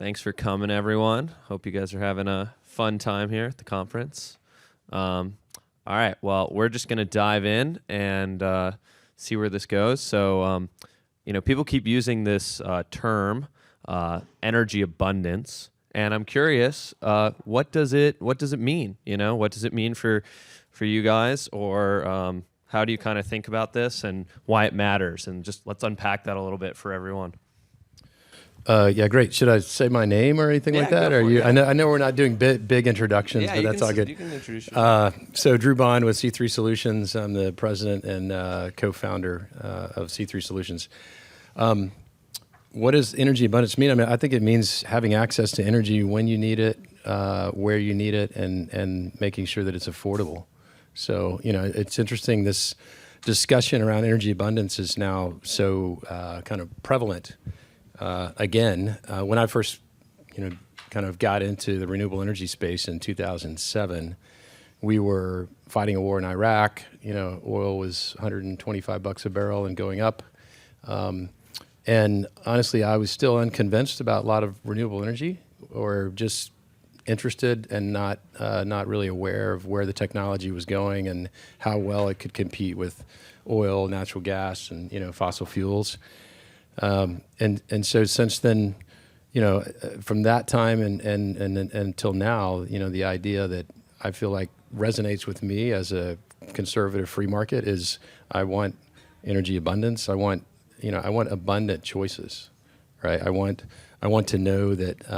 Thanks for coming, everyone. Hope you guys are having a fun time here at the conference. All right, well, we're just going to dive in and see where this goes. So, people keep using this term, energy abundance, and I'm curious, what does it mean? What does it mean for you guys, or how do you kind of think about this and why it matters? And just let's unpack that a little bit for everyone. Yeah, great. Should I say my name or anything like that? Go for it, yeah. I know we're not doing big introductions, but that's all good. You can introduce yourself. So Drew Bond with C3 Solutions. I'm the president and co-founder of C3 Solutions. What does energy abundance mean? I mean, I think it means having access to energy when you need it, where you need it, and making sure that it's affordable. So, it's interesting. This discussion around energy abundance is now so kind of prevalent. Again, when I first, kind of got into the renewable energy space in 2007, we were fighting a war in Iraq. Oil was $125 a barrel and going up. And honestly, I was still unconvinced about a lot of renewable energy, or just interested and not really aware of where the technology was going and how well it could compete with oil, natural gas, and fossil fuels. And so since then, from that time and until now, the idea that I feel like resonates with me as a conservative free market is I want energy abundance. I want abundant choices, right? I want to know that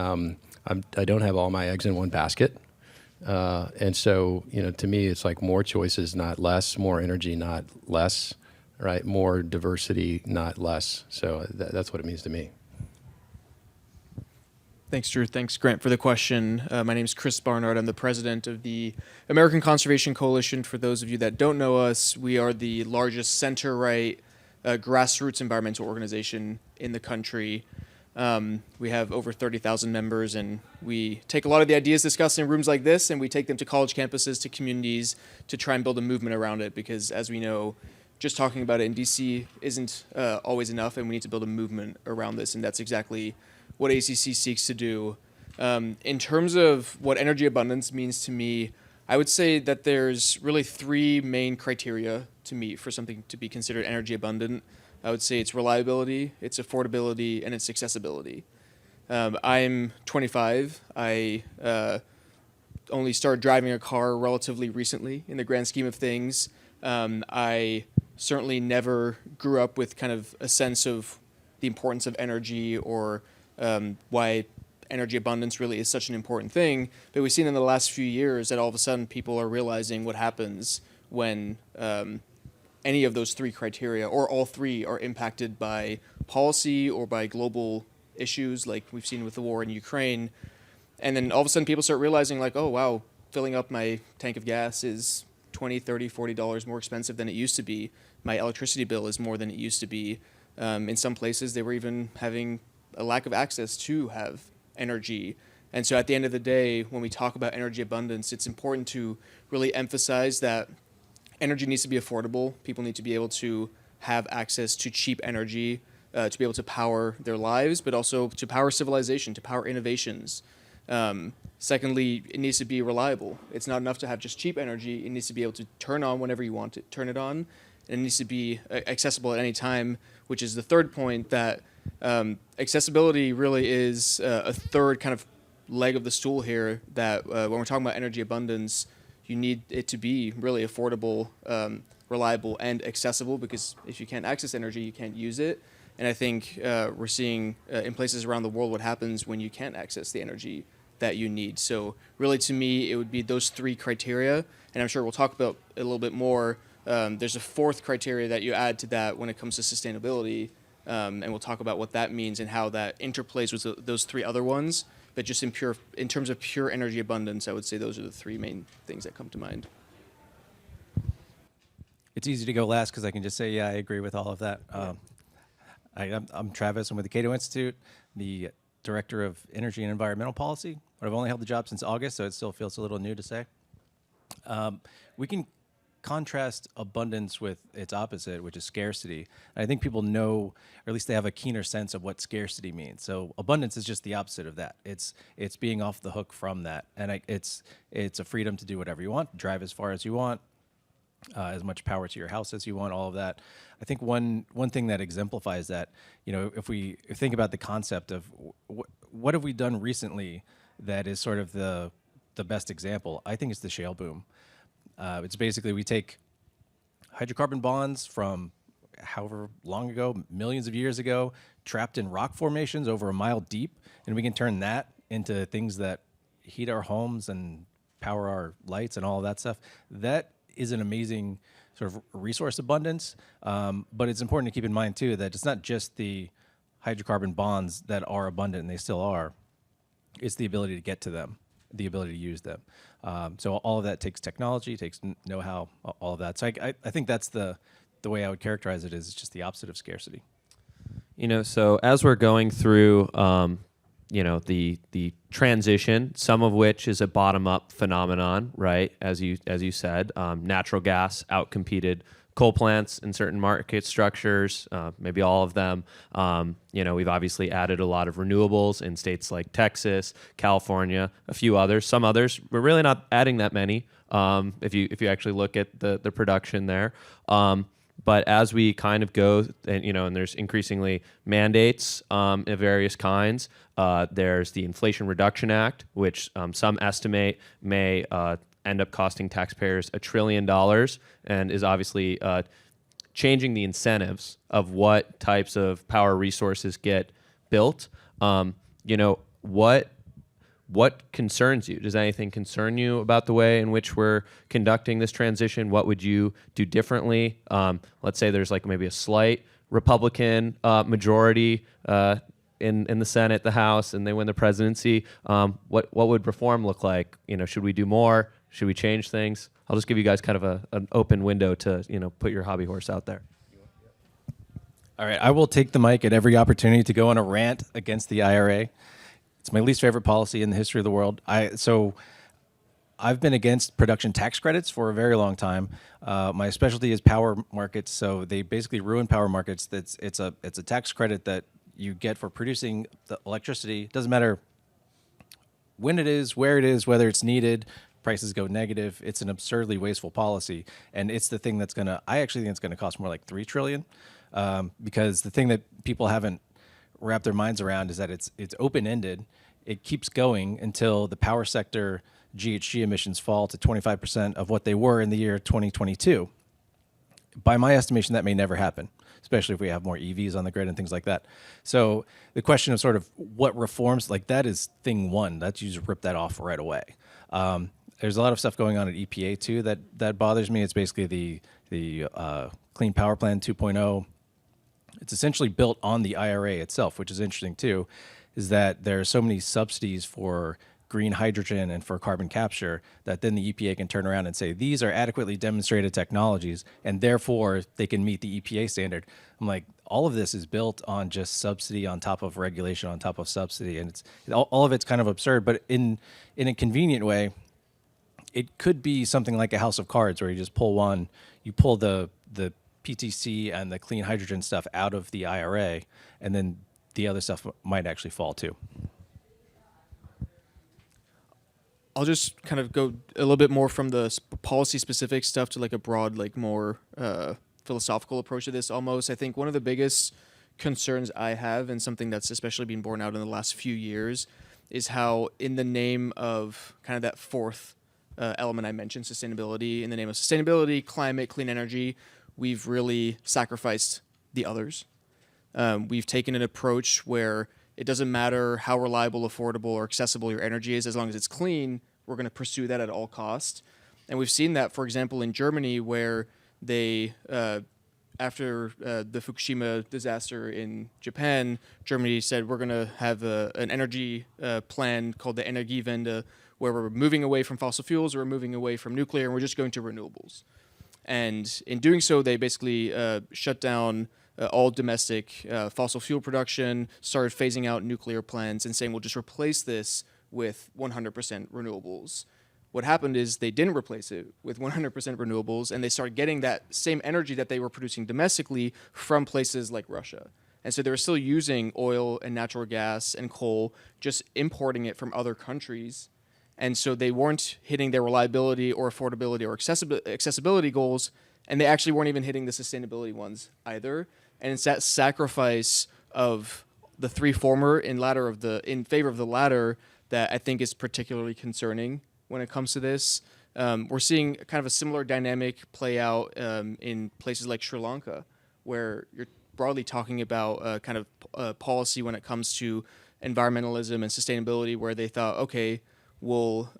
I don't have all my eggs in one basket. And so, to me, it's like more choices, not less, more energy, not less. Right, more diversity, not less. So that's what it means to me. Thanks, Drew. Thanks, Grant, for the question. My name is Chris Barnard. I'm the president of the American Conservation Coalition. For those of you that don't know us, we are the largest center-right grassroots environmental organization in the country. We have over 30,000 members, and we take a lot of the ideas discussed in rooms like this, and we take them to college campuses, to communities, to try and build a movement around it, because as we know, just talking about it in DC isn't always enough, and we need to build a movement around this, and that's exactly what ACC seeks to do. In terms of what energy abundance means to me, I would say that there's really three main criteria to meet for something to be considered energy abundant. I would say it's reliability, it's affordability, and it's accessibility. I'm 25. I only started driving a car relatively recently in the grand scheme of things. I certainly never grew up with kind of a sense of the importance of energy, or why energy abundance really is such an important thing. But we've seen in the last few years that all of a sudden people are realizing what happens when any of those three criteria, or all three, are impacted by policy or by global issues like we've seen with the war in Ukraine. And then all of a sudden people start realizing, like, oh, wow, filling up my tank of gas is $20, $30, $40 more expensive than it used to be. My electricity bill is more than it used to be. In some places, they were even having a lack of access to have energy. And so at the end of the day, when we talk about energy abundance, it's important to really emphasize that energy needs to be affordable. People need to be able to have access to cheap energy, to be able to power their lives, but also to power civilization, to power innovations. Secondly, it needs to be reliable. It's not enough to have just cheap energy. It needs to be able to turn on whenever you want to turn it on. And it needs to be accessible at any time, which is the third point, that accessibility really is a third kind of leg of the stool here, that when we're talking about energy abundance, you need it to be really affordable, reliable, and accessible, because if you can't access energy, you can't use it. And I think we're seeing in places around the world what happens when you can't access the energy that you need. So really, to me, it would be those three criteria, and I'm sure we'll talk about it a little bit more. There's a fourth criteria that you add to that when it comes to sustainability, and we'll talk about what that means and how that interplays with those three other ones. But just in terms of pure energy abundance, I would say those are the three main things that come to mind. It's easy to go last because I can just say, yeah, I agree with all of that. I'm Travis. I'm with the Cato Institute, the Director of Energy and Environmental Policy. But I've only held the job since August, so it still feels a little new to say. We can contrast abundance with its opposite, which is scarcity. And I think people know, or at least they have a keener sense of what scarcity means. So abundance is just the opposite of that. It's being off the hook from that, and it's a freedom to do whatever you want, drive as far as you want, as much power to your house as you want, all of that. I think one thing that exemplifies that, if we think about the concept of what have we done recently that is sort of the best example, I think it's the shale boom. It's basically we take hydrocarbon bonds from however long ago, millions of years ago, trapped in rock formations over a mile deep, and we can turn that into things that heat our homes and power our lights and all of that stuff. That is an amazing sort of resource abundance, but it's important to keep in mind too that it's not just the hydrocarbon bonds that are abundant, and they still are. It's the ability to get to them, the ability to use them. So all of that takes technology, takes know-how, all of that. So I think that's the way I would characterize it, is just the opposite of scarcity. So as we're going through, the transition, some of which is a bottom-up phenomenon, right? As you said, natural gas outcompeted coal plants in certain market structures, maybe all of them. We've obviously added a lot of renewables in states like Texas, California, a few others. Some others, we're really not adding that many if you actually look at the production there. But as we kind of go, and there's increasingly mandates of various kinds. There's the Inflation Reduction Act, which some estimate may end up costing taxpayers $1 trillion, and is obviously changing the incentives of what types of power resources get built. What concerns you? Does anything concern you about the way in which we're conducting this transition? What would you do differently? Let's say there's like maybe a slight Republican majority in the Senate, the House, and they win the presidency. What would reform look like? Should we do more? Should we change things? I'll just give you guys kind of an open window to put your hobby horse out there. All right, I will take the mic at every opportunity to go on a rant against the IRA. It's my least favorite policy in the history of the world. I've been against production tax credits for a very long time. My specialty is power markets, so they basically ruin power markets. It's a tax credit that you get for producing the electricity. It doesn't matter when it is, where it is, whether it's needed. Prices go negative. It's an absurdly wasteful policy, and it's the thing that's I actually think it's gonna cost more like $3 trillion, because the thing that people haven't wrapped their minds around is that it's open-ended. It keeps going until the power sector GHG emissions fall to 25% of what they were in the year 2022. By my estimation, that may never happen, especially if we have more EVs on the grid and things like that. So the question of sort of what reforms, like that is thing one. That you just rip that off right away. There's a lot of stuff going on at EPA too that bothers me. It's basically the Clean Power Plan 2.0. It's essentially built on the IRA itself, which is interesting too, is that there are so many subsidies for green hydrogen and for carbon capture that then the EPA can turn around and say, these are adequately demonstrated technologies, and therefore they can meet the EPA standard. I'm like, all of this is built on just subsidy on top of regulation on top of subsidy, and all of it's kind of absurd, but in a convenient way. It could be something like a house of cards where you pull the PTC and the clean hydrogen stuff out of the IRA, and then the other stuff might actually fall too. I'll just kind of go a little bit more from the policy specific stuff to like a broad, like more philosophical approach to this almost. I think one of the biggest concerns I have, and something that's especially been borne out in the last few years, is how in the name of kind of that fourth element I mentioned, sustainability, in the name of sustainability, climate, clean energy, we've really sacrificed the others. We've taken an approach where it doesn't matter how reliable, affordable, or accessible your energy is, as long as it's clean, we're going to pursue that at all costs. And we've seen that, for example, in Germany, where they, after the Fukushima disaster in Japan, Germany said we're going to have an energy plan called the Energiewende, where we're moving away from fossil fuels, or we're moving away from nuclear, and we're just going to renewables. And in doing so, they basically shut down all domestic fossil fuel production, started phasing out nuclear plants, and saying we'll just replace this with 100% renewables. what happened is they didn't replace it with 100% renewables, and they started getting that same energy that they were producing domestically from places like Russia. And so they were still using oil and natural gas and coal, just importing it from other countries. And so they weren't hitting their reliability or affordability or accessibility goals, and they actually weren't even hitting the sustainability ones either. And it's that sacrifice of the three former in favor of the latter that I think is particularly concerning when it comes to this. We're seeing kind of a similar dynamic play out in places like Sri Lanka, where you're broadly talking about kind of policy when it comes to environmentalism and sustainability, where they thought, okay, we'll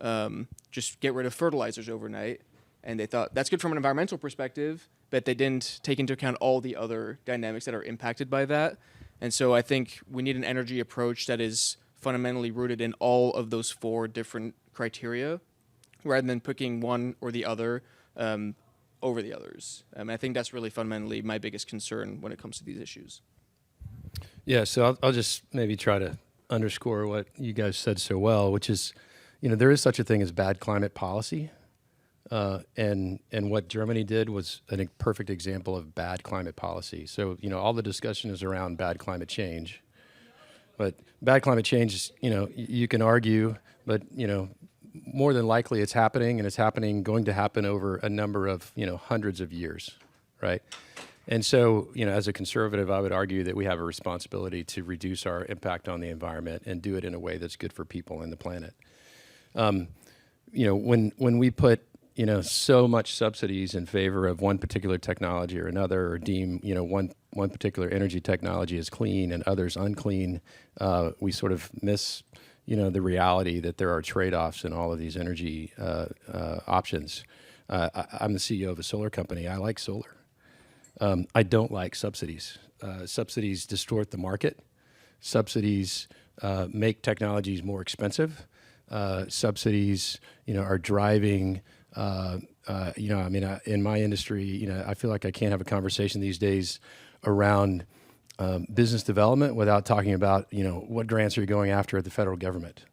just get rid of fertilizers overnight. And they thought that's good from an environmental perspective, but they didn't take into account all the other dynamics that are impacted by that. And so I think we need an energy approach that is fundamentally rooted in all of those four different criteria, rather than picking one or the other over the others. I think that's really fundamentally my biggest concern when it comes to these issues. Yeah, so I'll just maybe try to underscore what you guys said so well, which is, there is such a thing as bad climate policy. And what Germany did was a perfect example of bad climate policy. So, all the discussion is around bad climate change. But bad climate change, you can argue, but, more than likely it's happening, and it's going to happen over a number of, hundreds of years, right? And so, as a conservative, I would argue that we have a responsibility to reduce our impact on the environment and do it in a way that's good for people and the planet. When we put so much subsidies in favor of one particular technology or another, or deem, one particular energy technology as clean and others unclean, we sort of miss, the reality that there are trade-offs in all of these energy options. I'm the CEO of a solar company. I like solar. I don't like subsidies. Subsidies distort the market. Subsidies make technologies more expensive. Subsidies, are driving in my industry, I feel like I can't have a conversation these days around business development without talking about, what grants are you going after at the federal government.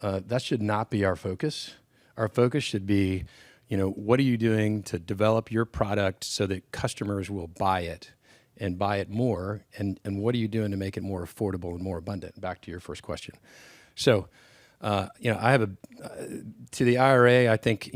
That should not be our focus. Our focus should be, what are you doing to develop your product so that customers will buy it and buy it more, and what are you doing to make it more affordable and more abundant? Back to your first question. So, I have to the IRA, I think,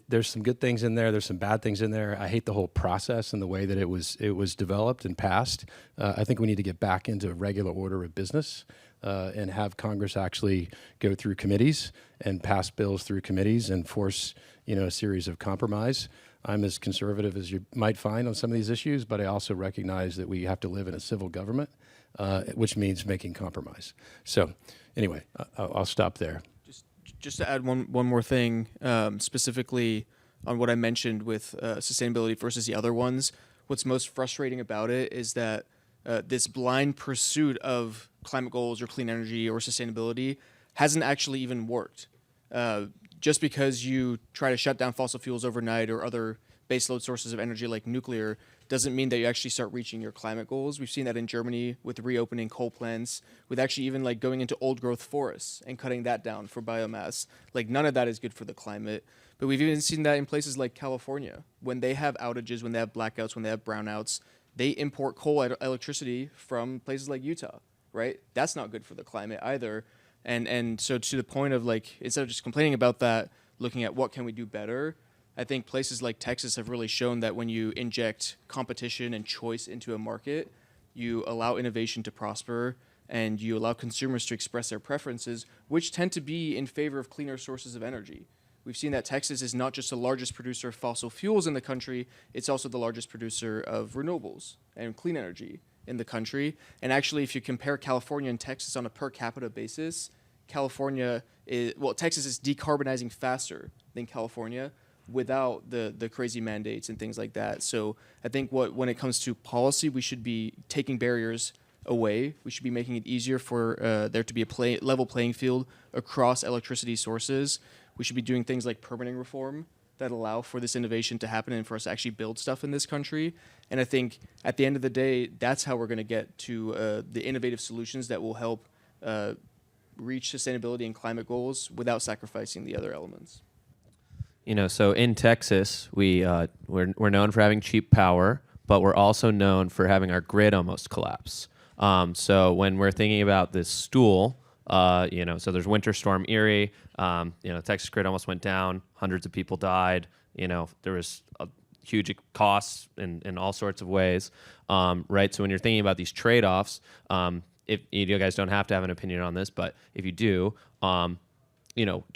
there's some good things in there. There's some bad things in there. I hate the whole process and the way that it was developed and passed. I think we need to get back into a regular order of business and have Congress actually go through committees and pass bills through committees and force, a series of compromise. I'm as conservative as you might find on some of these issues, but I also recognize that we have to live in a civil government, which means making compromise. So anyway, I'll stop there. Just to add one more thing, specifically on what I mentioned with sustainability versus the other ones, what's most frustrating about it is that this blind pursuit of climate goals or clean energy or sustainability hasn't actually even worked. Just because you try to shut down fossil fuels overnight or other baseload sources of energy like nuclear doesn't mean that you actually start reaching your climate goals. We've seen that in Germany with reopening coal plants, with actually even like going into old growth forests and cutting that down for biomass. Like none of that is good for the climate. But we've even seen that in places like California. When they have outages, when they have blackouts, when they have brownouts, they import coal electricity from places like Utah, right? That's not good for the climate either. And so to the point of like, instead of just complaining about that, looking at what can we do better, I think places like Texas have really shown that when you inject competition and choice into a market, you allow innovation to prosper and you allow consumers to express their preferences, which tend to be in favor of cleaner sources of energy. We've seen that Texas is not just the largest producer of fossil fuels in the country, it's also the largest producer of renewables and clean energy in the country. And actually, if you compare California and Texas on a per capita basis, Texas is decarbonizing faster than California without the crazy mandates and things like that. So I think when it comes to policy, we should be taking barriers away. We should be making it easier for there to be a level playing field across electricity sources. We should be doing things like permitting reform that allow for this innovation to happen and for us to actually build stuff in this country. And I think at the end of the day, that's how we're going to get to the innovative solutions that will help reach sustainability and climate goals without sacrificing the other elements. So in Texas, we're known for having cheap power, but we're also known for having our grid almost collapse. So when we're thinking about this stool, so there's Winter Storm Erie. Texas grid almost went down. Hundreds of people died. There was huge costs in all sorts of ways, right? So when you're thinking about these trade-offs, if you guys don't have to have an opinion on this, but if you do, to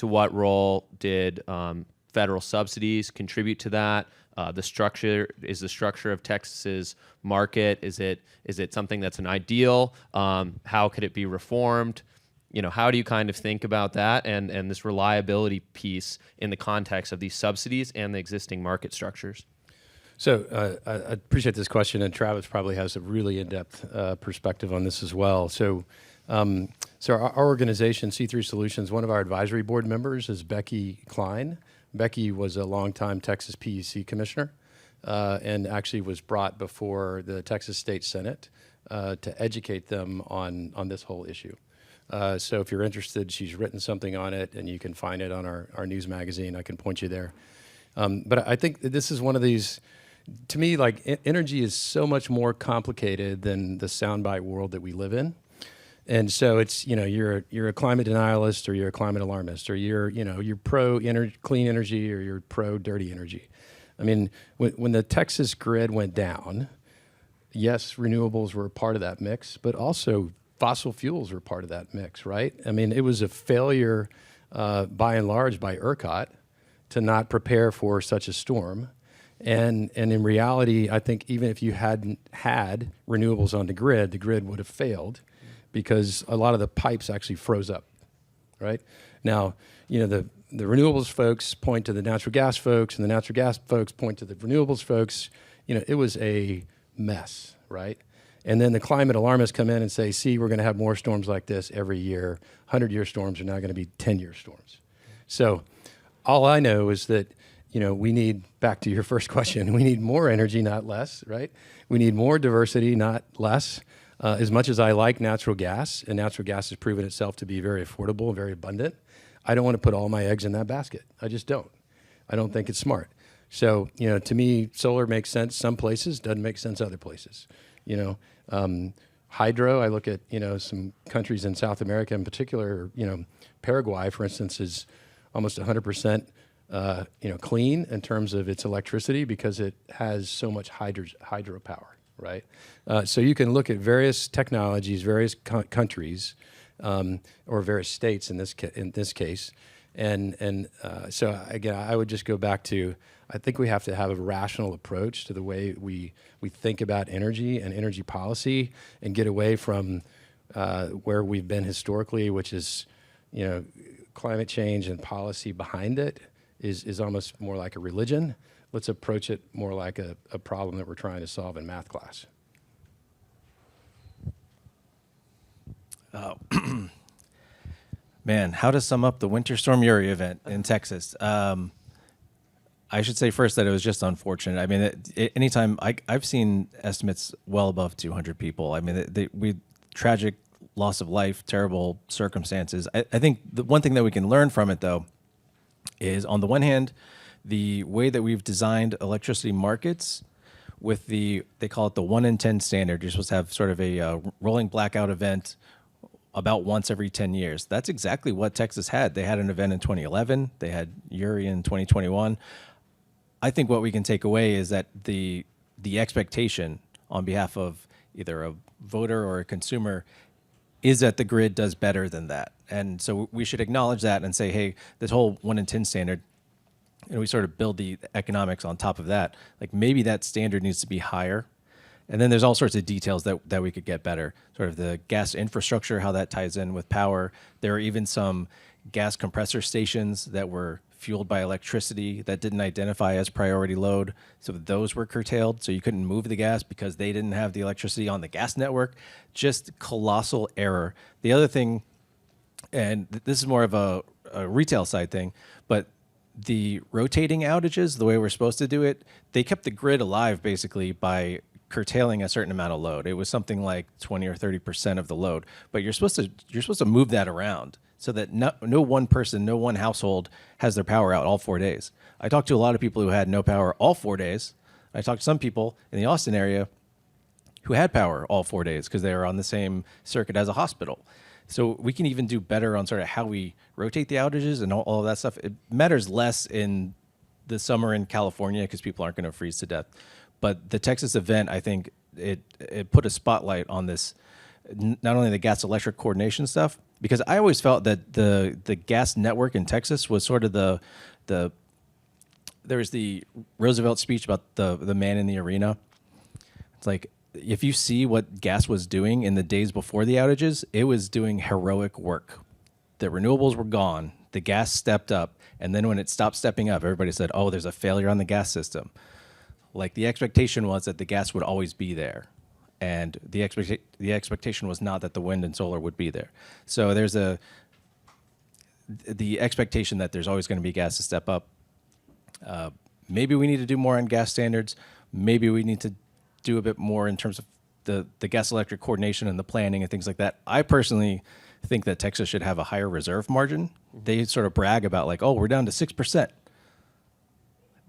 what role did federal subsidies contribute to that? The structure of Texas's market, is it something that's an ideal? How could it be reformed? How do you kind of think about that and this reliability piece in the context of these subsidies and the existing market structures? So I appreciate this question, and Travis probably has a really in-depth perspective on this as well. So our organization, C3 Solutions, one of our advisory board members is Becky Klein. Becky was a longtime Texas PUC commissioner and actually was brought before the Texas State Senate to educate them on this whole issue. So if you're interested, she's written something on it, and you can find it on our news magazine. I can point you there. But I think that this is one of these, to me, like energy is so much more complicated than the soundbite world that we live in. And so it's, you're a climate denialist, or you're a climate alarmist, or you're pro clean energy, or you're pro dirty energy. I mean, when the Texas grid went down, yes, renewables were part of that mix, but also fossil fuels were part of that mix, right? I mean, it was a failure by and large by ERCOT to not prepare for such a storm. And in reality, I think even if you hadn't had renewables on the grid would have failed, because a lot of the pipes actually froze up, right? Now, the renewables folks point to the natural gas folks, and the natural gas folks point to the renewables folks. It was a mess, right? And then the climate alarmists come in and say, see, we're going to have more storms like this every year. 100-year storms are now going to be 10-year storms. So all I know is that, we need, back to your first question, we need more energy, not less, right? We need more diversity, not less. As much as I like natural gas, and natural gas has proven itself to be very affordable and very abundant, I don't want to put all my eggs in that basket. I just don't. I don't think it's smart. So, to me, solar makes sense some places, doesn't make sense other places. Hydro, I look at, some countries in South America in particular, Paraguay, for instance, is almost 100%, clean in terms of its electricity because it has so much hydropower. Right, so you can look at various technologies, various countries, or various states in this case, and so again, I would just go back to, I think we have to have a rational approach to the way we think about energy and energy policy, and get away from where we've been historically, which is, climate change and policy behind it is almost more like a religion. Let's approach it more like a problem that we're trying to solve in math class. Man, how to sum up the Winter Storm Uri event in Texas? I should say first that it was just unfortunate. I mean, anytime I've seen estimates well above 200 people. I mean, tragic loss of life, terrible circumstances. I think the one thing that we can learn from it, though, is on the one hand, the way that we've designed electricity markets with they call it the 1 in 10 standard. You're supposed to have sort of a rolling blackout event about once every 10 years. That's exactly what Texas had. They had an event in 2011. They had Uri in 2021. I think what we can take away is that the expectation on behalf of either a voter or a consumer is that the grid does better than that. And so we should acknowledge that and say, hey, this whole 1 in 10 standard, and we sort of build the economics on top of that. Like maybe that standard needs to be higher. And then there's all sorts of details that we could get better. Sort of the gas infrastructure, how that ties in with power. There are even some gas compressor stations that were fueled by electricity that didn't identify as priority load. So those were curtailed. So you couldn't move the gas because they didn't have the electricity on the gas network. Just colossal error. The other thing, and this is more of a retail side thing, but the rotating outages, the way we're supposed to do it, they kept the grid alive basically by curtailing a certain amount of load. It was something like 20 or 30% of the load, but you're supposed to move that around. so that no one person, no one household has their power out all 4 days. I talked to a lot of people who had no power all 4 days. I talked to some people in the Austin area who had power all 4 days because they were on the same circuit as a hospital. So we can even do better on sort of how we rotate the outages and all of that stuff. It matters less in the summer in California because people aren't going to freeze to death. But the Texas event, I think it put a spotlight on this, not only the gas electric coordination stuff, because I always felt that the gas network in Texas was sort of the there was the Roosevelt speech about the man in the arena. It's like, if you see what gas was doing in the days before the outages, it was doing heroic work. The renewables were gone, the gas stepped up, and then when it stopped stepping up, everybody said, oh, there's a failure on the gas system. Like, the expectation was that the gas would always be there. And the expectation was not that the wind and solar would be there. So there's the expectation that there's always going to be gas to step up. Maybe we need to do more on gas standards. Maybe we need to do a bit more in terms of the gas electric coordination and the planning and things like that. I personally think that Texas should have a higher reserve margin. They sort of brag about, like, oh, we're down to 6%.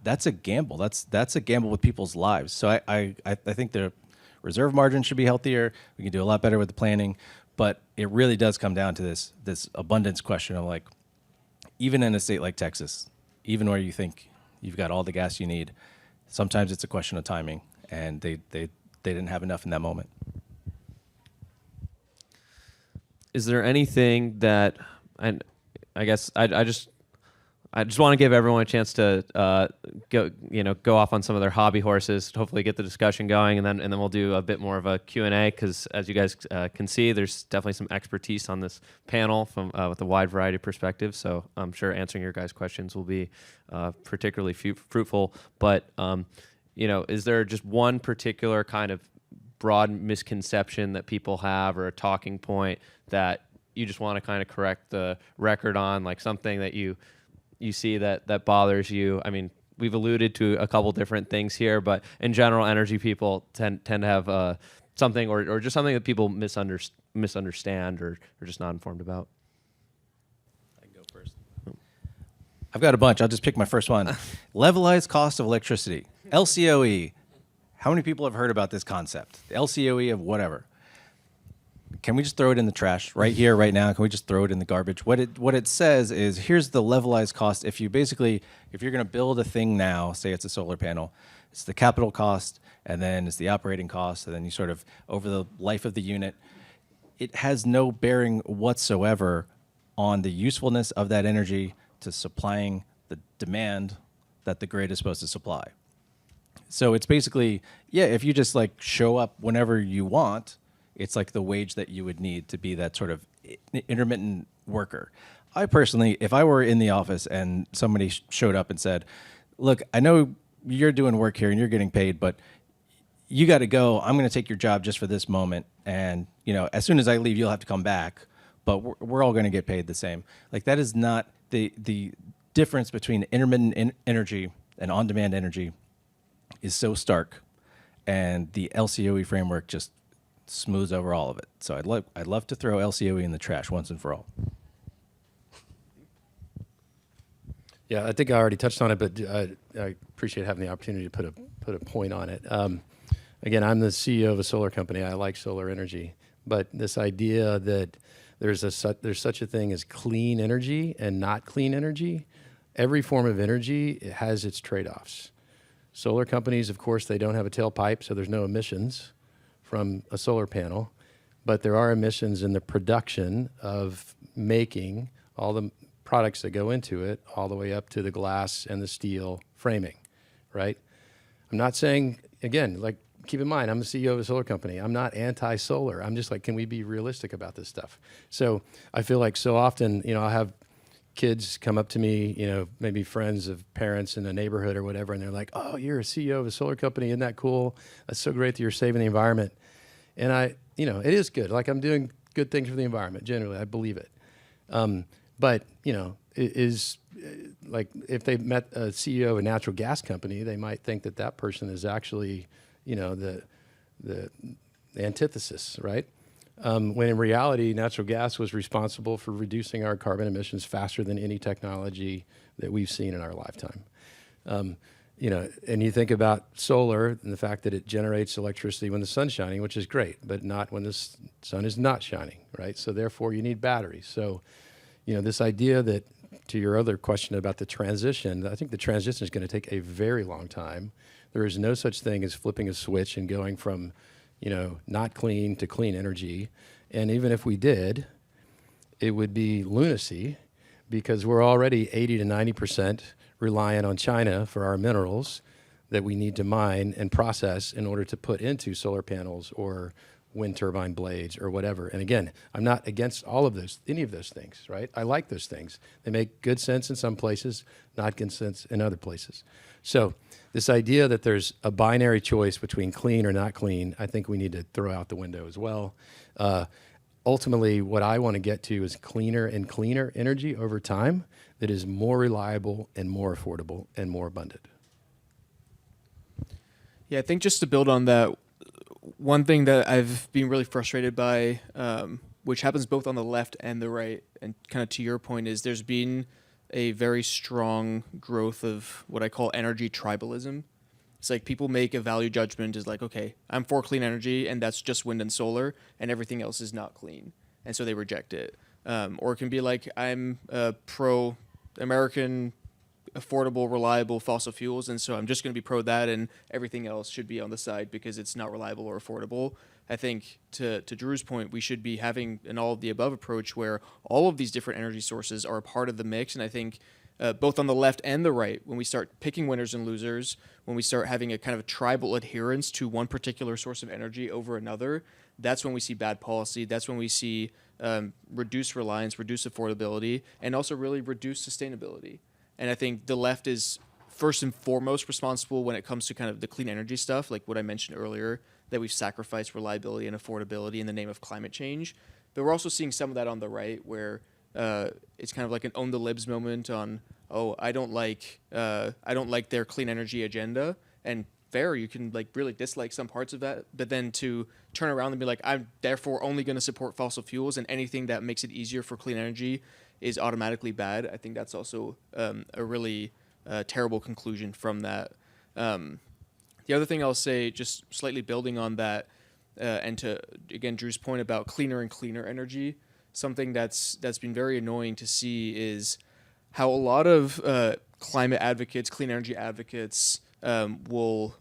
That's a gamble. That's a gamble with people's lives. So I think the reserve margin should be healthier. We can do a lot better with the planning, but it really does come down to this abundance question of, like, even in a state like Texas, even where you think you've got all the gas you need, sometimes it's a question of timing, and they didn't have enough in that moment. Is there anything that, and I guess I just want to give everyone a chance to go off on some of their hobby horses, hopefully get the discussion going, and then we'll do a bit more of a Q&A, because as you guys can see, there's definitely some expertise on this panel from with a wide variety of perspectives. So I'm sure answering your guys' questions will be particularly fruitful. But is there just one particular kind of broad misconception that people have, or a talking point that you just want to kind of correct the record on, like something that you see that bothers you? I mean, we've alluded to a couple different things here, but in general, energy people tend to have something or just something that people misunderstand or just not informed about. I can go first. I've got a bunch. I'll just pick my first one. Levelized cost of electricity, LCOE. How many people have heard about this concept? The LCOE of whatever. Can we just throw it in the trash right here, right now? Can we just throw it in the garbage? What it says is, here's the levelized cost. If you're going to build a thing now, say it's a solar panel, it's the capital cost, and then it's the operating cost, and then you sort of, over the life of the unit, it has no bearing whatsoever on the usefulness of that energy to supplying the demand that the grid is supposed to supply. So it's basically, if you just like show up whenever you want, it's like the wage that you would need to be that sort of intermittent worker. I personally, if I were in the office and somebody showed up and said, look, I know you're doing work here and you're getting paid, but you got to go. I'm going to take your job just for this moment. And, as soon as I leave, you'll have to come back, but we're all going to get paid the same. Like, that is not the difference between intermittent energy and on-demand energy is so stark, and the LCOE framework just smooths over all of it. So I'd love to throw LCOE in the trash once and for all. Yeah, I think I already touched on it, but I appreciate having the opportunity to put a point on it. Again, I'm the CEO of a solar company. I like solar energy, but this idea that there's such a thing as clean energy and not clean energy, every form of energy, it has its trade-offs. Solar companies, of course, they don't have a tailpipe, so there's no emissions from a solar panel, but there are emissions in the production of making all the products that go into it, all the way up to the glass and the steel framing, right? I'm not saying, again, like, keep in mind, I'm the CEO of a solar company. I'm not anti-solar. I'm just like, can we be realistic about this stuff? So I feel like so often, I'll have kids come up to me, maybe friends of parents in the neighborhood or whatever, and they're like, oh, you're a CEO of a solar company. Isn't that cool? That's so great that you're saving the environment. And it is good. Like, I'm doing good things for the environment, generally. I believe it. But, it is like, if they met a CEO of a natural gas company, they might think that person is actually, the antithesis, right? when in reality, natural gas was responsible for reducing our carbon emissions faster than any technology that we've seen in our lifetime. And you think about solar and the fact that it generates electricity when the sun's shining, which is great, but not when the sun is not shining, right? So therefore, you need batteries. So, this idea that, to your other question about the transition, I think the transition is going to take a very long time. There is no such thing as flipping a switch and going from, not clean to clean energy. And even if we did, it would be lunacy, because we're already 80 to 90% reliant on China for our minerals that we need to mine and process in order to put into solar panels or wind turbine blades or whatever. And again, I'm not against any of those things, right? I like those things. They make good sense in some places, not good sense in other places. So this idea that there's a binary choice between clean or not clean, I think we need to throw out the window as well. Ultimately, what I want to get to is cleaner and cleaner energy over time that is more reliable and more affordable and more abundant. Yeah, I think just to build on that, one thing that I've been really frustrated by, which happens both on the left and the right, and kind of to your point, is there's been a very strong growth of what I call energy tribalism. It's like people make a value judgment is like, okay, I'm for clean energy, and that's just wind and solar, and everything else is not clean. And so they reject it. Or it can be like, I'm pro-American, affordable, reliable fossil fuels, and so I'm just going to be pro that, and everything else should be on the side because it's not reliable or affordable. I think, to Drew's point, we should be having an all-of-the-above approach where all of these different energy sources are a part of the mix, and I think both on the left and the right, when we start picking winners and losers, when we start having a kind of a tribal adherence to one particular source of energy over another, that's when we see bad policy. That's when we see reduced reliance, reduced affordability, and also really reduced sustainability. And I think the left is first and foremost responsible when it comes to kind of the clean energy stuff, like what I mentioned earlier, that we've sacrificed reliability and affordability in the name of climate change. But we're also seeing some of that on the right, where it's kind of like an own the libs moment on, I don't like their clean energy agenda. And fair, you can like really dislike some parts of that, but then to turn around and be like, I'm therefore only going to support fossil fuels, and anything that makes it easier for clean energy is automatically bad. I think that's also a really terrible conclusion from that. The other thing I'll say, just slightly building on that, and to, again, Drew's point about cleaner and cleaner energy, something that's been very annoying to see is how a lot of climate advocates, clean energy advocates, will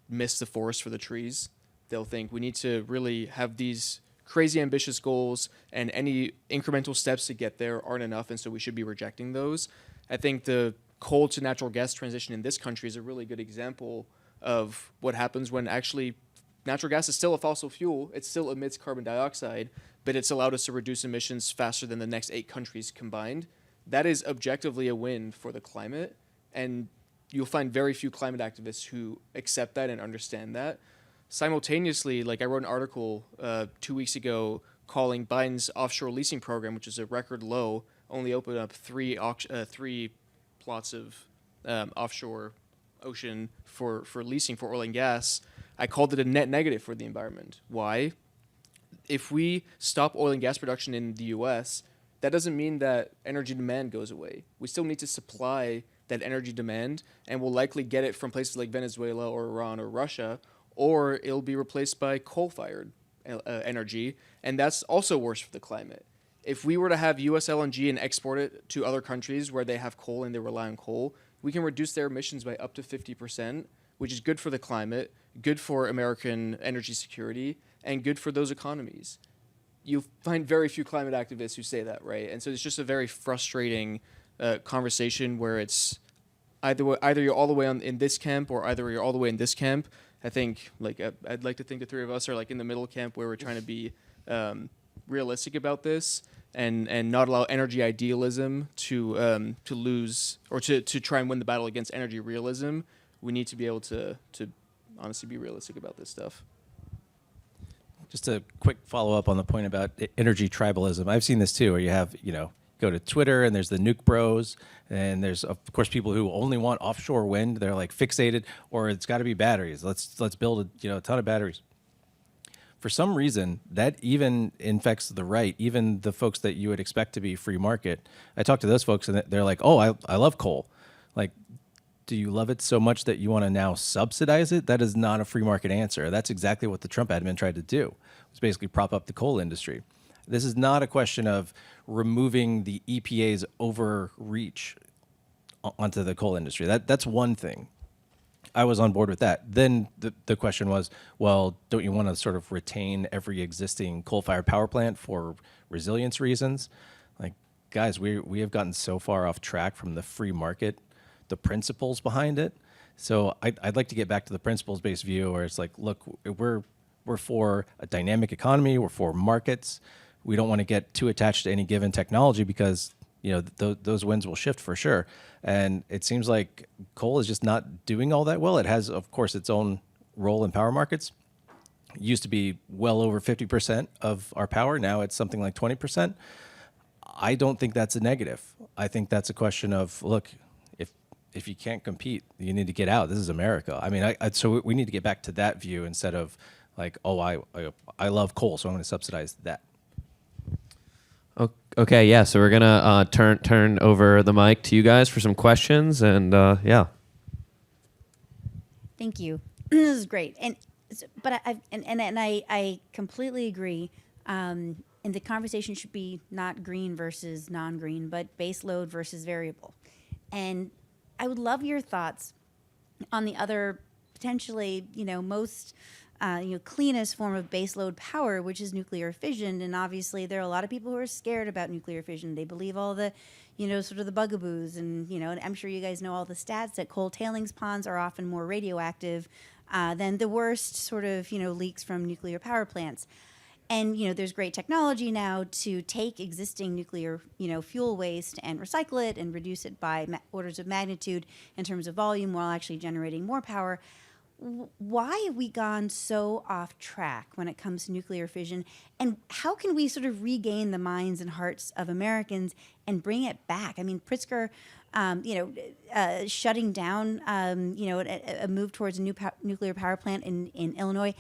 miss the forest for the trees. They'll think we need to really have these crazy ambitious goals, and any incremental steps to get there aren't enough, and so we should be rejecting those. I think the coal to natural gas transition in this country is a really good example of what happens when actually natural gas is still a fossil fuel. It still emits carbon dioxide, but it's allowed us to reduce emissions faster than the next 8 countries combined. That is objectively a win for the climate, and you'll find very few climate activists who accept that and understand that. Simultaneously, like I wrote an article 2 weeks ago calling Biden's offshore leasing program, which is a record low, only opened up 3 plots of offshore ocean for leasing for oil and gas. I called it a net negative for the environment. Why? If we stop oil and gas production in the U.S., that doesn't mean that energy demand goes away. We still need to supply that energy demand, and we'll likely get it from places like Venezuela or Iran or Russia, or it'll be replaced by coal-fired energy, and that's also worse for the climate. If we were to have U.S. LNG and export it to other countries where they have coal and they rely on coal, we can reduce their emissions by up to 50%, which is good for the climate, good for American energy security, and good for those economies. You'll find very few climate activists who say that, right? And so it's just a very frustrating conversation where it's either you're all the way in this camp, or either you're all the way in this camp. I think, like, I'd like to think the three of us are like in the middle camp, where we're trying to be realistic about this and not allow energy idealism to lose, or to try and win the battle against energy realism. We need to be able to honestly be realistic about this stuff. Just a quick follow-up on the point about energy tribalism. I've seen this too, where you have, go to Twitter and there's the nuke bros, and there's, of course, people who only want offshore wind. They're like fixated, or it's got to be batteries. Let's build a ton of batteries. for some reason, that even infects the right, even the folks that you would expect to be free market. I talk to those folks and they're like, oh, I love coal. Like, do you love it so much that you want to now subsidize it? That is not a free market answer. That's exactly what the Trump admin tried to do, was basically prop up the coal industry. This is not a question of removing the EPA's overreach onto the coal industry. That's one thing. I was on board with that. Then the question was, well, don't you want to sort of retain every existing coal-fired power plant for resilience reasons? Like, guys, we have gotten so far off track from the free market, the principles behind it. So I'd like to get back to the principles-based view where it's like, look, we're for a dynamic economy. We're for markets. We don't want to get too attached to any given technology because those winds will shift for sure. And it seems like coal is just not doing all that well. It has, of course, its own role in power markets. It used to be well over 50% of our power. Now it's something like 20%. I don't think that's a negative. I think that's a question of, look, if you can't compete, you need to get out. This is America. I mean, so we need to get back to that view instead of like, oh, I love coal, so I'm going to subsidize that. Okay, yeah. So we're gonna turn over the mic to you guys for some questions, and yeah. Thank you. This is great, but I completely agree. And the conversation should be not green versus non-green, but base load versus variable. And I would love your thoughts on the other potentially, most cleanest form of baseload power, which is nuclear fission. And obviously there are a lot of people who are scared about nuclear fission. They believe all the, sort of the bugaboos. And, and I'm sure you guys know all the stats that coal tailings ponds are often more radioactive than the worst sort of, leaks from nuclear power plants. And, there's great technology now to take existing nuclear, fuel waste and recycle it and reduce it by orders of magnitude in terms of volume while actually generating more power. Why have we gone so off track when it comes to nuclear fission? And how can we sort of regain the minds and hearts of Americans and bring it back? I mean, Pritzker, shutting down, a move towards a new nuclear power plant in Illinois.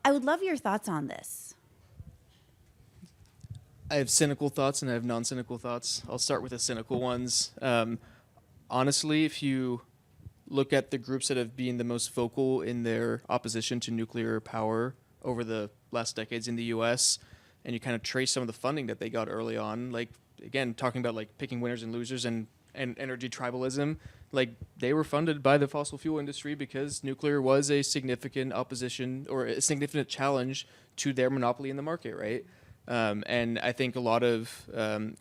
I would love your thoughts on this. I have cynical thoughts and I have non-cynical thoughts. I'll start with the cynical ones. Honestly, if you look at the groups that have been the most vocal in their opposition to nuclear power over the last decades in the U.S., and you kind of trace some of the funding that they got early on, like, again, talking about like picking winners and losers and energy tribalism, like they were funded by the fossil fuel industry because nuclear was a significant opposition or a significant challenge to their monopoly in the market, right? And I think a lot of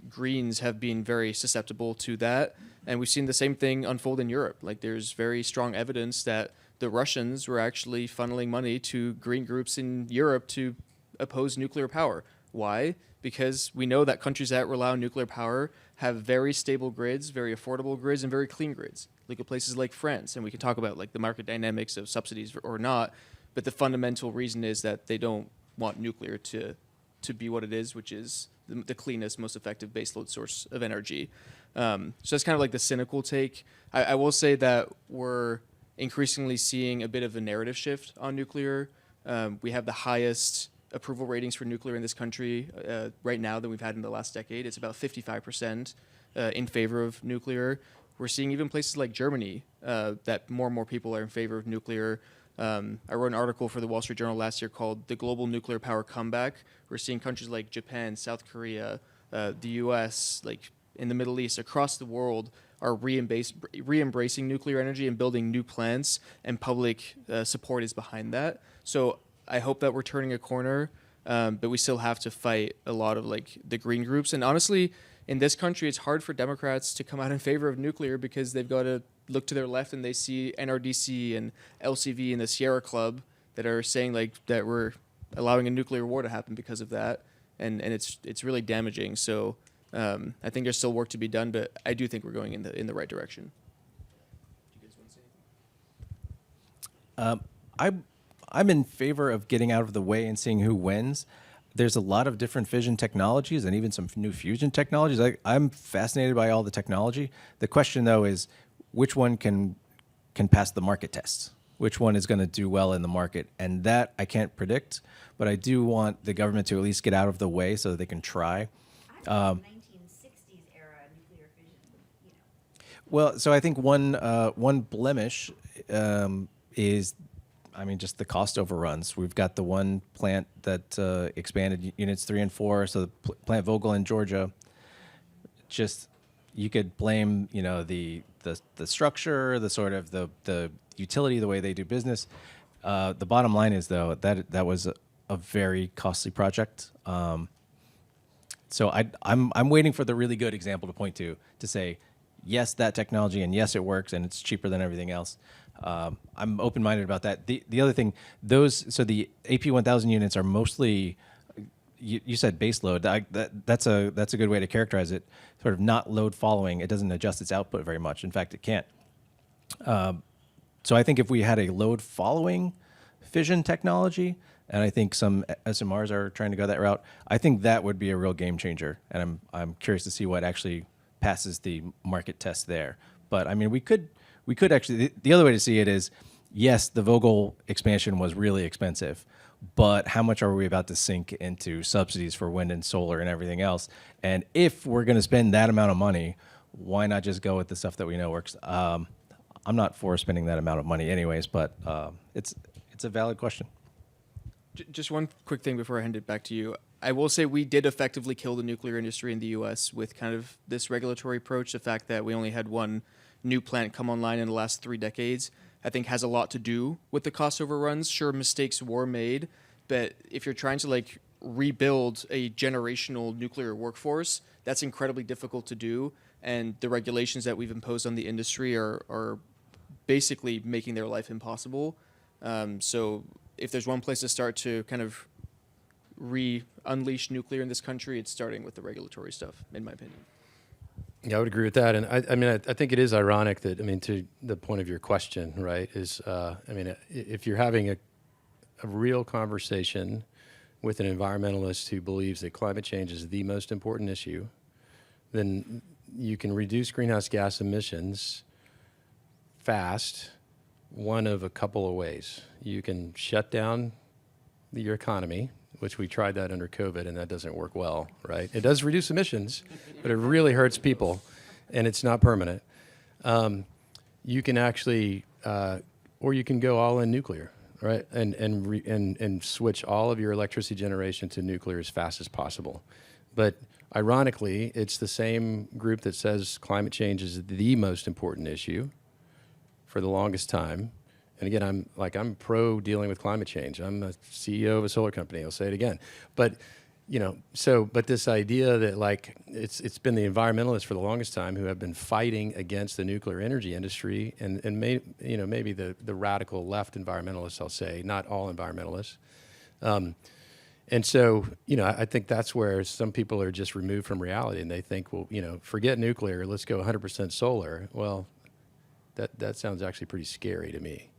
Greens have been very susceptible to that. And we've seen the same thing unfold in Europe. Like there's very strong evidence that the Russians were actually funneling money to green groups in Europe to oppose nuclear power. Why? Because we know that countries that rely on nuclear power have very stable grids, very affordable grids, and very clean grids. Look at places like France, and we can talk about like the market dynamics of subsidies or not, but the fundamental reason is that they don't want nuclear to be what it is, which is the cleanest, most effective baseload source of energy. So that's kind of like the cynical take. I will say that we're increasingly seeing a bit of a narrative shift on nuclear. We have the highest approval ratings for nuclear in this country right now than we've had in the last decade. It's about 55% in favor of nuclear. We're seeing even places like Germany that more and more people are in favor of nuclear. I wrote an article for the Wall Street Journal last year called The Global Nuclear Power Comeback. We're seeing countries like Japan, South Korea, the US, like in the Middle East, across the world are re-embracing nuclear energy and building new plants, and public support is behind that. So I hope that we're turning a corner, but we still have to fight a lot of like the green groups. And honestly, in this country, it's hard for Democrats to come out in favor of nuclear because they've got to look to their left and they see NRDC and LCV and the Sierra Club that are saying like that we're allowing a nuclear war to happen because of that, and it's really damaging. So I think there's still work to be done, but I do think we're going in the right direction. Do you guys want to say anything? I'm in favor of getting out of the way and seeing who wins. There's a lot of different fission technologies and even some new fusion technologies. I'm fascinated by all the technology. The question, though, is which one can pass the market tests? which one is going to do well in the market. And that I can't predict, but I do want the government to at least get out of the way so that they can try. 1960s era nuclear fission, Well, so I think one blemish is, I mean, just the cost overruns. We've got the one plant that expanded units 3 and 4, so the plant Vogel in Georgia. Just you could blame, the structure, the sort of the utility, the way they do business. The bottom line is though that was a very costly project. So I'm waiting for the really good example to point to say, yes, that technology, and yes, it works, and it's cheaper than everything else. I'm open-minded about that. The other thing, so the AP1000 units are mostly, you said base load. That's a good way to characterize it. Sort of not load following. It doesn't adjust its output very much. In fact, it can't. So I think if we had a load following fission technology, and I think some SMRs are trying to go that route, I think that would be a real game changer. And I'm curious to see what actually passes the market test there. But I mean, we could actually, the other way to see it is, yes, the Vogel expansion was really expensive, but how much are we about to sink into subsidies for wind and solar and everything else? And if we're going to spend that amount of money, why not just go with the stuff that we know works? I'm not for spending that amount of money anyways, but it's a valid question. Just one quick thing before I hand it back to you. I will say we did effectively kill the nuclear industry in the U.S. with kind of this regulatory approach. The fact that we only had one new plant come online in the last 3 decades, I think has a lot to do with the cost overruns. Sure, mistakes were made, but if you're trying to rebuild a generational nuclear workforce, that's incredibly difficult to do. And the regulations that we've imposed on the industry are basically making their life impossible. So if there's one place to start to kind of unleash nuclear in this country, it's starting with the regulatory stuff, in my opinion. Yeah, I would agree with that. And I think it is ironic that, to the point of your question, right, is, if you're having a real conversation with an environmentalist who believes that climate change is the most important issue, then you can reduce greenhouse gas emissions fast, one of a couple of ways. You can shut down your economy, which we tried that under COVID, and that doesn't work well, right? It does reduce emissions, but it really hurts people, and it's not permanent. You can actually, or you can go all in nuclear, right? And switch all of your electricity generation to nuclear as fast as possible. But ironically, it's the same group that says climate change is the most important issue for the longest time. And again, I'm pro dealing with climate change. I'm a CEO of a solar company. I'll say it again. But but this idea that it's been the environmentalists for the longest time who have been fighting against the nuclear energy industry, and maybe the radical left environmentalists, I'll say, not all environmentalists. And so, I think that's where some people are just removed from reality, and they think, well, forget nuclear, let's go 100% solar. Well, that sounds actually pretty scary to me.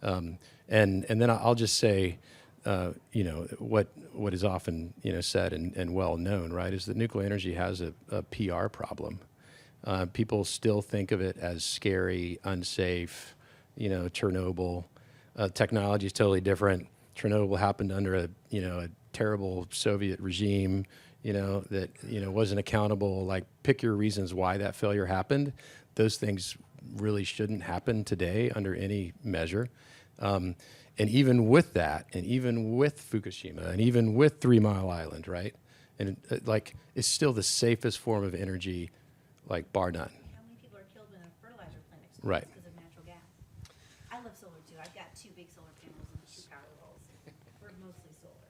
And then I'll just say, what is often said and well known, right, is that nuclear energy has a PR problem. People still think of it as scary, unsafe. Chernobyl technology is totally different. Chernobyl happened under a terrible Soviet regime, that wasn't accountable. Pick your reasons why that failure happened. Those things really shouldn't happen today under any measure. And even with that, and even with Fukushima, and even with 3 Mile Island, right? And it's still the safest form of energy, bar none. How many people are killed in a fertilizer plant explodes Right. because of natural gas? I love solar too. I've got 2 big solar panels and 2 power walls. We're mostly solar.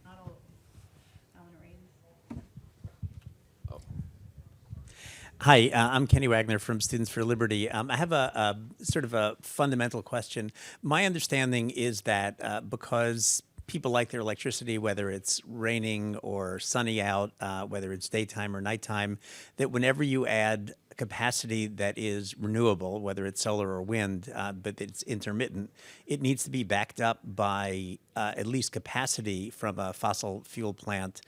Not all of them. I want to raise. Hi, I'm Kenny Wagner from Students for Liberty. I have a sort of a fundamental question. My understanding is that because people like their electricity, whether it's raining or sunny out, whether it's daytime or nighttime, that whenever you add capacity that is renewable, whether it's solar or wind, but it's intermittent, it needs to be backed up by at least capacity from a fossil fuel plant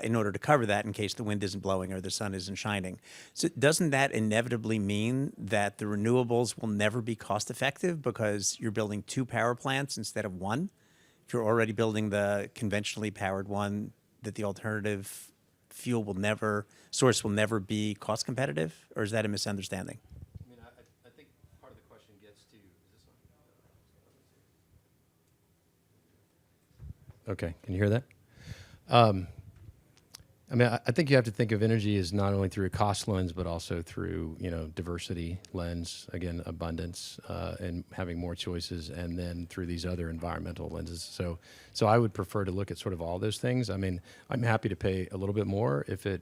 in order to cover that in case the wind isn't blowing or the sun isn't shining. So doesn't that inevitably mean that the renewables will never be cost effective because you're building 2 power plants instead of 1? If you're already building the conventionally powered one, that the alternative fuel source will never be cost competitive? Or is that a misunderstanding? I mean, I think part of the question gets to, is this on? Okay, can you hear that? I mean, I think you have to think of energy as not only through a cost lens, but also through, diversity lens, again, abundance, and having more choices, and then through these other environmental lenses. So I would prefer to look at sort of all those things. I mean, I'm happy to pay a little bit more if it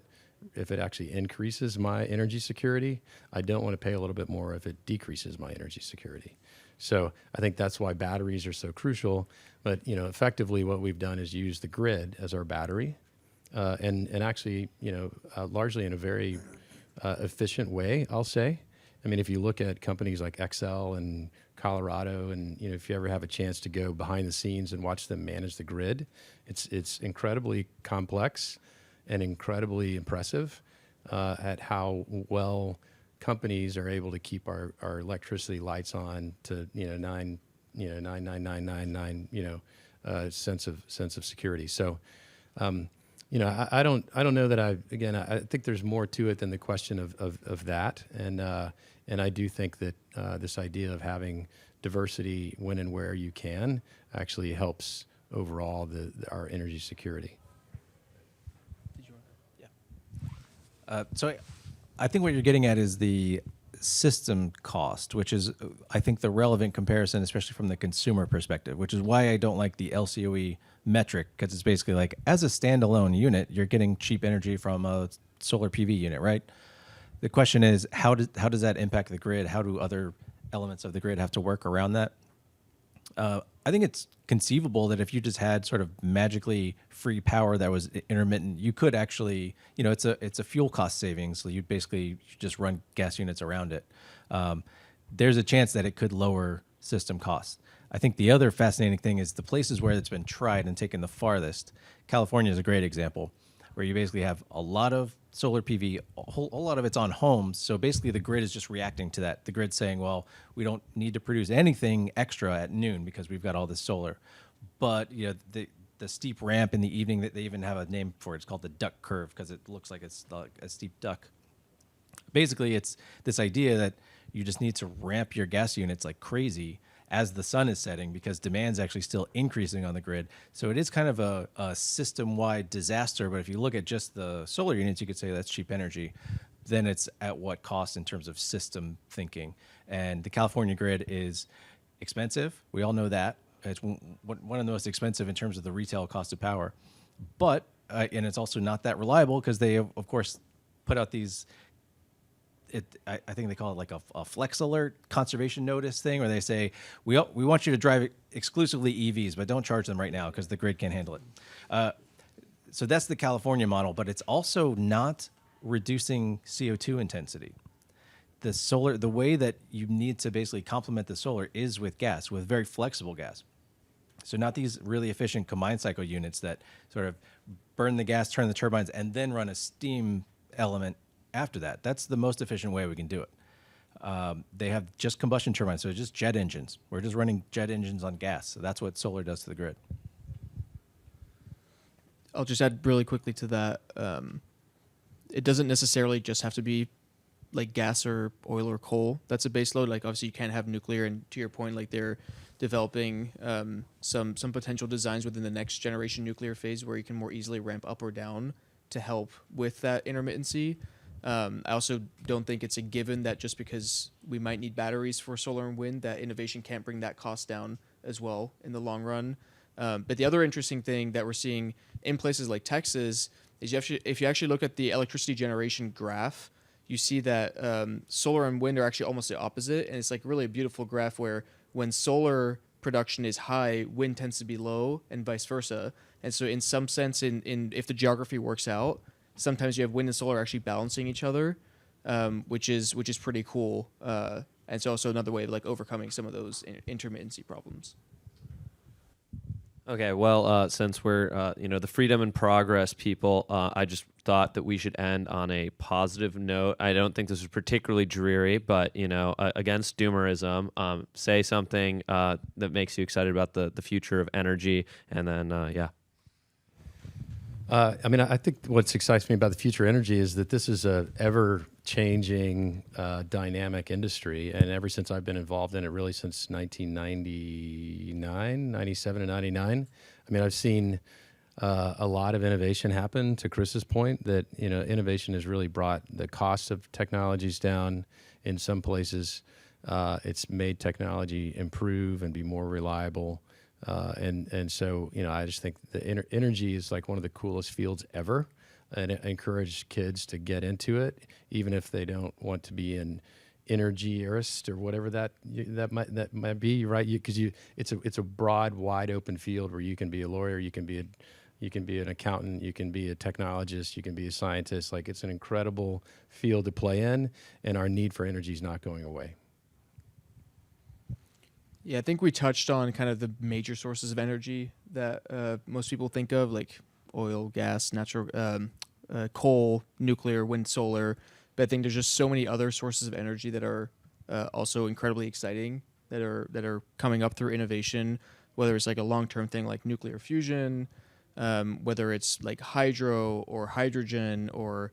actually increases my energy security. I don't want to pay a little bit more if it decreases my energy security. So I think that's why batteries are so crucial. But, effectively what we've done is use the grid as our battery. And actually, largely in a very efficient way, I'll say. I mean, if you look at companies like Xcel and Colorado, and if you ever have a chance to go behind the scenes and watch them manage the grid, it's incredibly complex and incredibly impressive at how well companies are able to keep our electricity lights on to 99999 sense of security. So. I don't know that I think there's more to it than the question of that. And I do think that this idea of having diversity when and where you can actually helps overall our energy security. So I think what you're getting at is the system cost, which is, I think, the relevant comparison, especially from the consumer perspective, which is why I don't like the LCOE metric, because it's basically like, as a standalone unit, you're getting cheap energy from a solar PV unit, right? The question is, how does that impact the grid? How do other elements of the grid have to work around that? I think it's conceivable that if you just had sort of magically free power that was intermittent, you could actually, it's a fuel cost savings. So you'd basically just run gas units around it. There's a chance that it could lower system costs. I think the other fascinating thing is the places where it's been tried and taken the farthest. California is a great example, where you basically have a lot of solar PV, a whole lot of it's on homes. So basically the grid is just reacting to that. The grid's saying, well, we don't need to produce anything extra at noon because we've got all this solar. But the steep ramp in the evening, that they even have a name for it. It's called the duck curve because it looks like it's like a steep duck. Basically, it's this idea that you just need to ramp your gas units like crazy as the sun is setting, because demand's actually still increasing on the grid. So it is kind of a system-wide disaster. But if you look at just the solar units, you could say that's cheap energy. Then it's at what cost in terms of system thinking. And the California grid is expensive. We all know that. It's one of the most expensive in terms of the retail cost of power. But, and it's also not that reliable, because they, of course, put out these, I think they call it like a flex alert conservation notice thing, where they say, we want you to drive exclusively EVs, but don't charge them right now because the grid can't handle it. So that's the California model, but it's also not reducing CO2 intensity. The way that you need to basically complement the solar is with gas, with very flexible gas. So not these really efficient combined cycle units that sort of burn the gas, turn the turbines, and then run a steam element after that. That's the most efficient way we can do it. They have just combustion turbines, so just jet engines. We're just running jet engines on gas. So that's what solar does to the grid. I'll just add really quickly to that. It doesn't necessarily just have to be like gas or oil or coal. That's a base load. Like obviously you can't have nuclear, and to your point, like they're developing some potential designs within the next generation nuclear phase where you can more easily ramp up or down to help with that intermittency. I also don't think it's a given that just because we might need batteries for solar and wind, that innovation can't bring that cost down as well in the long run. But the other interesting thing that we're seeing in places like Texas is if you actually look at the electricity generation graph, you see that solar and wind are actually almost the opposite. And it's like really a beautiful graph where when solar production is high, wind tends to be low, and vice versa. And so in some sense, in if the geography works out, sometimes you have wind and solar actually balancing each other. which is pretty cool. And it's also another way of like overcoming some of those intermittency problems. Okay, well, since we're the freedom and progress people, I just thought that we should end on a positive note. I don't think this is particularly dreary, but against doomerism, say something that makes you excited about the future of energy, and then yeah. I think what excites me about the future energy is that this is a ever-changing, dynamic industry, and ever since I've been involved in it, really since 1999, 97 and 99, I've seen a lot of innovation happen. To Chris's point, that innovation has really brought the cost of technologies down in some places. It's made technology improve and be more reliable. And so, I just think the energy is like one of the coolest fields ever, and I encourage kids to get into it, even if they don't want to be an energyist or whatever that might be, right? Because it's a broad, wide open field where you can be a lawyer, you can be an accountant, you can be a technologist, you can be a scientist. Like, it's an incredible field to play in, and our need for energy is not going away. Yeah, I think we touched on kind of the major sources of energy that most people think of, like oil, gas, natural, coal, nuclear, wind, solar. But I think there's just so many other sources of energy that are also incredibly exciting, that are coming up through innovation, whether it's like a long-term thing like nuclear fusion, whether it's like hydro or hydrogen or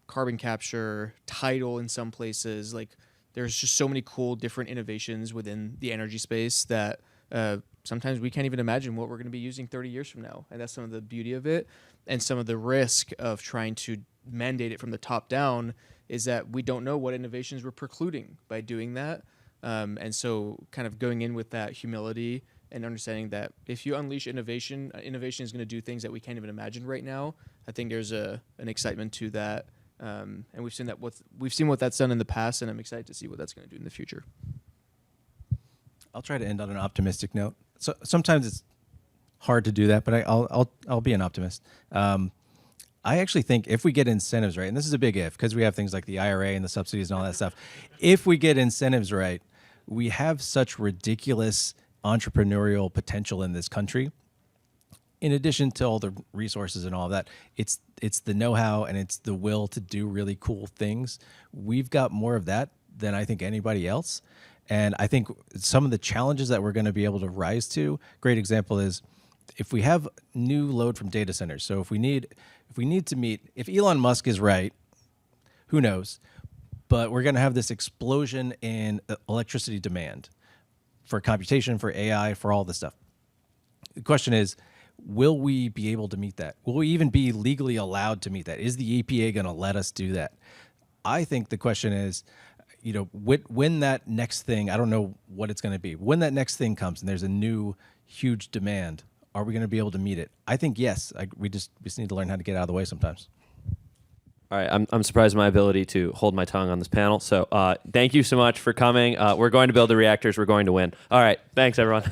carbon capture, tidal in some places. Like, there's just so many cool different innovations within the energy space that sometimes we can't even imagine what we're going to be using 30 years from now. And that's some of the beauty of it. And some of the risk of trying to mandate it from the top down is that we don't know what innovations we're precluding by doing that. And so kind of going in with that humility and understanding that if you unleash innovation, innovation is going to do things that we can't even imagine right now. I think there's an excitement to that. And we've seen what that's done in the past, and I'm excited to see what that's going to do in the future. I'll try to end on an optimistic note. So sometimes it's hard to do that, but I'll be an optimist. I actually think if we get incentives right, and this is a big if, because we have things like the IRA and the subsidies and all that stuff. If we get incentives right, we have such ridiculous entrepreneurial potential in this country. In addition to all the resources and all of that, it's the know-how and it's the will to do really cool things. We've got more of that than I think anybody else. And I think some of the challenges that we're going to be able to rise to, great example is if we have new load from data centers. So if Elon Musk is right, who knows? But we're going to have this explosion in electricity demand for computation, for AI, for all this stuff. The question is, will we be able to meet that? Will we even be legally allowed to meet that? Is the EPA going to let us do that? I think the question is, when that next thing, I don't know what it's going to be, when that next thing comes and there's a new huge demand, are we going to be able to meet it? I think yes. We just need to learn how to get out of the way sometimes. All right, I'm surprised at my ability to hold my tongue on this panel. So thank you so much for coming. We're going to build the reactors. We're going to win. All right, thanks, everyone.